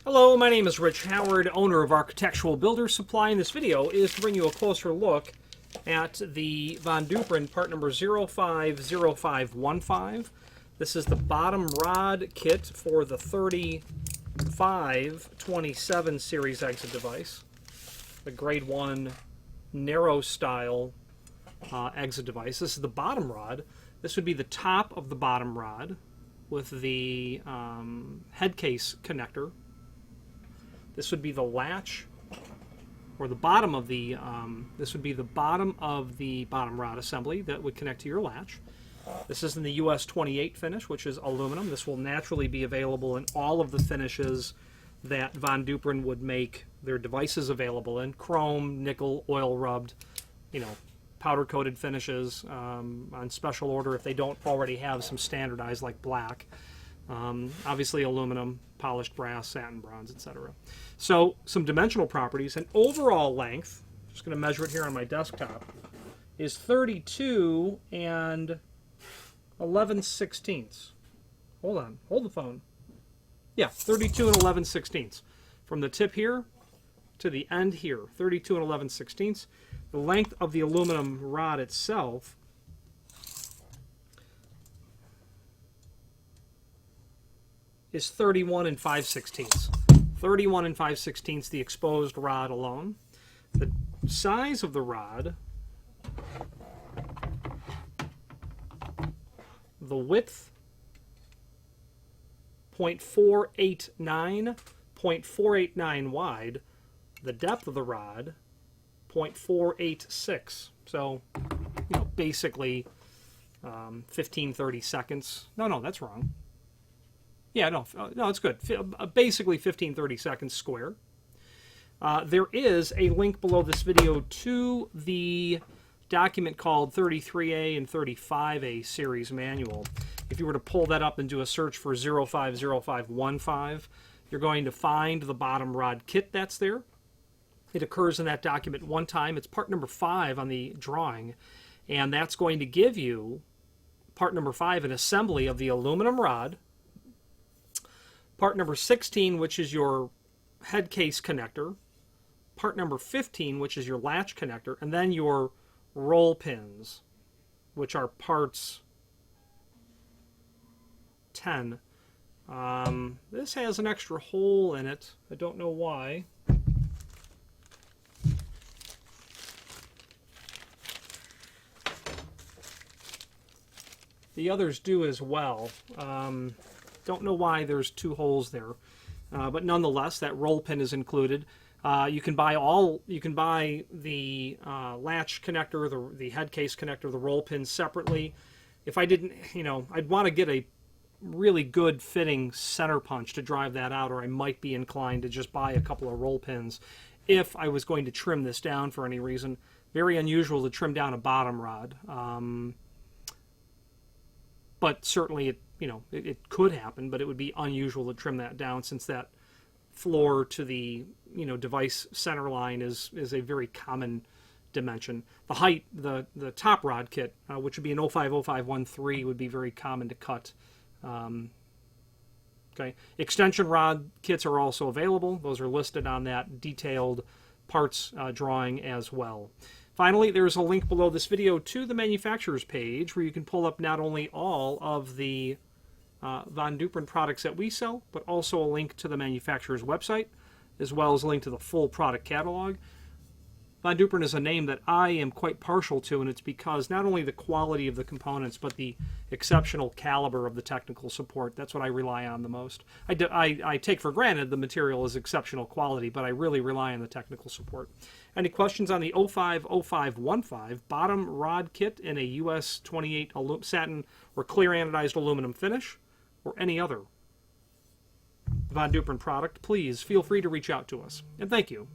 Hello, my name is Rich Howard, owner of Architectural Builder Supply, and this video is to bring you a closer look at the Von DUPRIN part number 050515. This is the bottom rod kit for the 3527 series exit device, the grade 1 narrow style exit device. This is the bottom rod. This would be the top of the bottom rod with the head case connector. This would be the latch, or the bottom of the, this would be the bottom of the bottom rod assembly that would connect to your latch. This is in the US28 finish, which is aluminum. This will naturally be available in all of the finishes that Von DUPRIN would make their devices available in. Chrome, nickel, oil rubbed, powder-coated finishes on special order if they don't already have some standardized like black. Obviously aluminum, polished brass, satin, bronze, etc. So some dimensional properties. And overall length, just going to measure it here on my desktop, is 32 and 11/16. Hold on, hold the phone. Yeah, 32 and 11/16. From the tip here to the end here, 32 and 11/16. The length of the aluminum rod itself is 31 and 5/16. 31 and 5/16, the exposed rod alone. The size of the rod, the width, 0.489, 0.489 wide. The depth of the rod, 0.486. So, basically 15-30 seconds. No, that's wrong. Yeah, no, it's good. Basically 15-30 seconds square. There is a link below this video to the document called 33A and 35A series manual. If you were to pull that up and do a search for 050515, you're going to find the bottom rod kit that's there. It occurs in that document one time. It's part number 5 on the drawing, and that's going to give you part number 5, an assembly of the aluminum rod. Part number 16, which is your head case connector. Part number 15, which is your latch connector. And then your roll pins, which are parts 10. This has an extra hole in it. I don't know why. The others do as well. Don't know why there's 2 holes there, but nonetheless, that roll pin is included. You can buy the latch connector, the head case connector, the roll pin separately. If I didn't, I'd want to get a really good fitting center punch to drive that out, or I might be inclined to just buy a couple of roll pins if I was going to trim this down for any reason. Very unusual to trim down a bottom rod, but certainly it could happen, but it would be unusual to trim that down since that floor to the device center line is a very common dimension. The height, the top rod kit, which would be an 050513, would be very common to cut. Okay, extension rod kits are also available. Those are listed on that detailed parts drawing as well. Finally, there's a link below this video to the manufacturer's page where you can pull up not only all of the Von DUPRIN products that we sell, but also a link to the manufacturer's website, as well as a link to the full product catalog. Von DUPRIN is a name that I am quite partial to, and it's because not only the quality of the components, but the exceptional caliber of the technical support. That's what I rely on the most. I take for granted the material is exceptional quality, but I really rely on the technical support. Any questions on the 050515 bottom rod kit in a US28 satin or clear anodized aluminum finish, or any other Von DUPRIN product, please feel free to reach out to us. And thank you.